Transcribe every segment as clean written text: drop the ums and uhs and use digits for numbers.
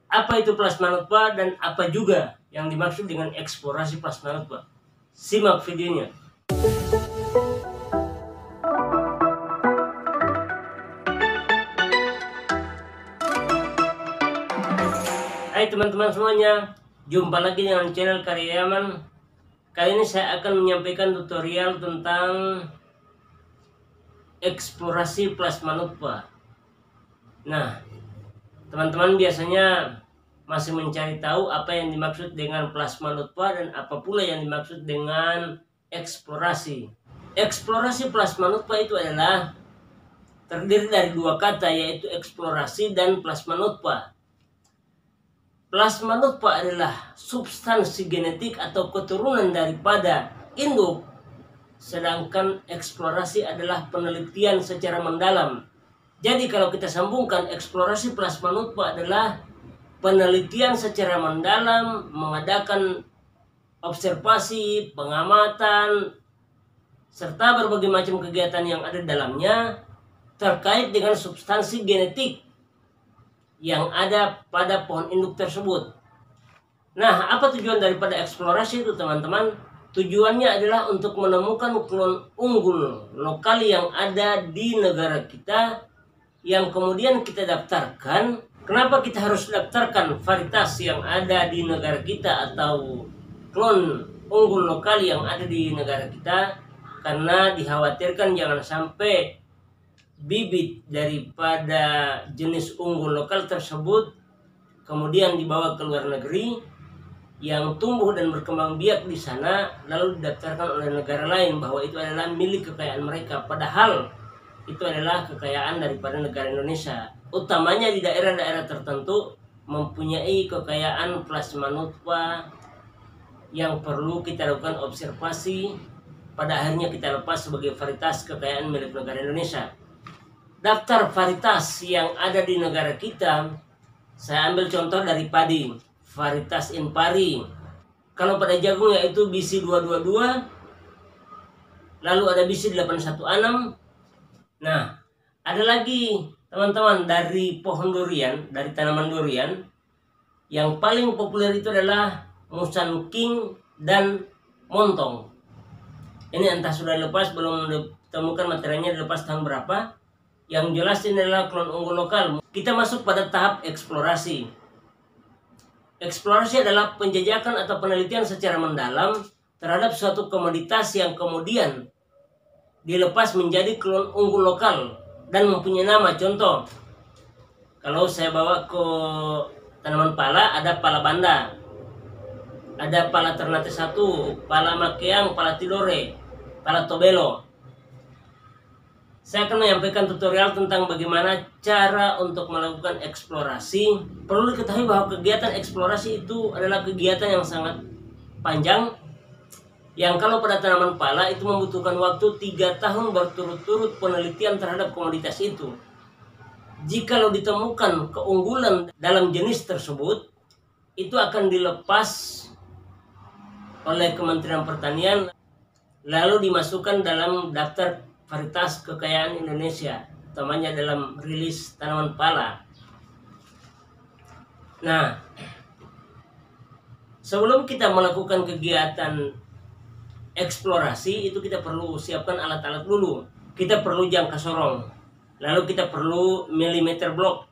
Apa itu plasma nutpa dan apa juga yang dimaksud dengan eksplorasi plasma nutpa? Simak videonya. Hai teman-teman semuanya, jumpa lagi dengan channel Karyaman. Kali ini saya akan menyampaikan tutorial tentang eksplorasi plasma nutpa. Nah, teman-teman biasanya masih mencari tahu apa yang dimaksud dengan plasma nutpa dan apa pula yang dimaksud dengan eksplorasi. Eksplorasi plasma nutpa itu adalah terdiri dari dua kata, yaitu eksplorasi dan plasma nutpa. Plasma nutpa adalah substansi genetik atau keturunan daripada induk, sedangkan eksplorasi adalah penelitian secara mendalam. Jadi kalau kita sambungkan, eksplorasi plasma nutpa adalah penelitian secara mendalam, mengadakan observasi, pengamatan, serta berbagai macam kegiatan yang ada di dalamnya terkait dengan substansi genetik yang ada pada pohon induk tersebut. Nah, apa tujuan daripada eksplorasi itu, teman-teman? Tujuannya adalah untuk menemukan klon unggul lokal yang ada di negara kita, yang kemudian kita daftarkan. Kenapa kita harus daftarkan varietas yang ada di negara kita atau klon unggul lokal yang ada di negara kita? Karena dikhawatirkan jangan sampai bibit daripada jenis unggul lokal tersebut kemudian dibawa ke luar negeri, yang tumbuh dan berkembang biak di sana lalu didaftarkan oleh negara lain bahwa itu adalah milik kekayaan mereka, padahal itu adalah kekayaan daripada negara Indonesia, utamanya di daerah-daerah tertentu mempunyai kekayaan plasma nutpa yang perlu kita lakukan observasi, pada akhirnya kita lepas sebagai varietas kekayaan milik negara Indonesia. Daftar varietas yang ada di negara kita, saya ambil contoh dari padi, varietas Inpari. Kalau pada jagung yaitu BC 222, lalu ada BC 816. Nah, ada lagi teman-teman dari pohon durian, dari tanaman durian, yang paling populer itu adalah Musang King dan Montong. Ini entah sudah lepas, belum ditemukan materialnya dilepas tahun berapa. Yang jelas ini adalah klon unggul lokal. Kita masuk pada tahap eksplorasi. Eksplorasi adalah penjajakan atau penelitian secara mendalam terhadap suatu komoditas yang kemudian dilepas menjadi klon unggul lokal dan mempunyai nama. Contoh, kalau saya bawa ke tanaman pala, ada pala banda, ada pala ternate 1, pala makeang, pala tidore, pala tobelo. Saya akan menyampaikan tutorial tentang bagaimana cara untuk melakukan eksplorasi. Perlu diketahui bahwa kegiatan eksplorasi itu adalah kegiatan yang sangat panjang, yang kalau pada tanaman pala itu membutuhkan waktu 3 tahun berturut-turut penelitian terhadap komoditas itu. Jikalau ditemukan keunggulan dalam jenis tersebut, itu akan dilepas oleh Kementerian Pertanian lalu dimasukkan dalam daftar varietas kekayaan Indonesia, utamanya dalam rilis tanaman pala. Nah, sebelum kita melakukan kegiatan eksplorasi itu kita perlu siapkan alat-alat dulu. Kita perlu jangka sorong, lalu kita perlu milimeter blok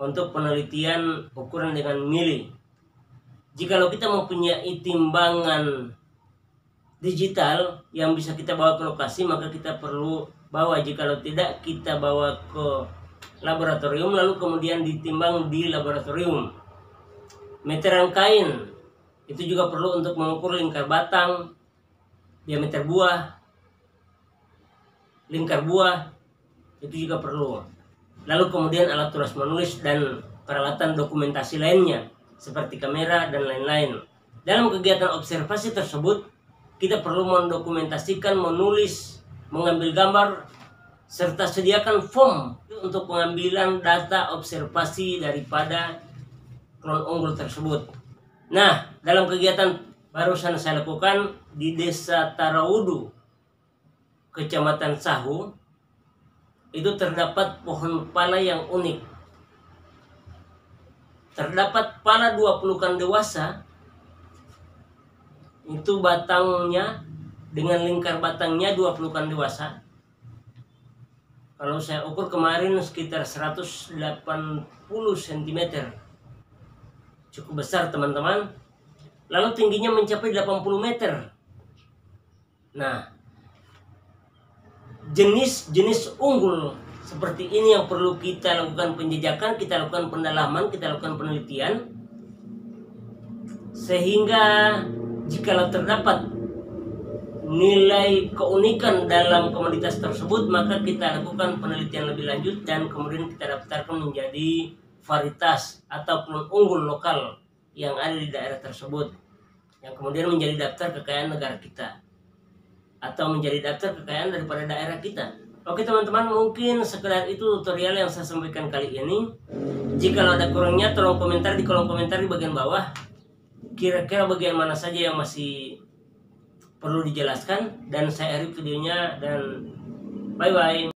untuk penelitian ukuran dengan mili. Jikalau kita mempunyai timbangan digital yang bisa kita bawa ke lokasi, maka kita perlu bawa. Jikalau tidak, kita bawa ke laboratorium lalu kemudian ditimbang di laboratorium. Meteran kain itu juga perlu untuk mengukur lingkar batang, diameter buah, lingkar buah, itu juga perlu. Lalu kemudian alat tulis menulis dan peralatan dokumentasi lainnya seperti kamera dan lain-lain. Dalam kegiatan observasi tersebut kita perlu mendokumentasikan, menulis, mengambil gambar, serta sediakan form untuk pengambilan data observasi daripada klon unggul tersebut. Nah, dalam kegiatan barusan saya lakukan di Desa Tarawudu, Kecamatan Sahu, itu terdapat pohon pala yang unik. terdapat pala 20 kan dewasa, itu batangnya dengan lingkar batangnya 20 kan dewasa. Kalau saya ukur kemarin sekitar 180 cm. Cukup besar teman-teman. Lalu tingginya mencapai 80 meter. Nah, jenis-jenis unggul seperti ini yang perlu kita lakukan penjajakan, kita lakukan pendalaman, kita lakukan penelitian, sehingga jikalau terdapat nilai keunikan dalam komoditas tersebut, maka kita lakukan penelitian lebih lanjut dan kemudian kita daftarkan menjadi varietas ataupun unggul lokal yang ada di daerah tersebut, yang kemudian menjadi daftar kekayaan negara kita atau menjadi daftar kekayaan daripada daerah kita. Oke teman-teman, mungkin sekedar itu tutorial yang saya sampaikan kali ini. Jika ada kurangnya, tolong komentar di kolom komentar di bagian bawah. Kira-kira bagian mana saja yang masih perlu dijelaskan, dan saya akhiri videonya, dan bye-bye.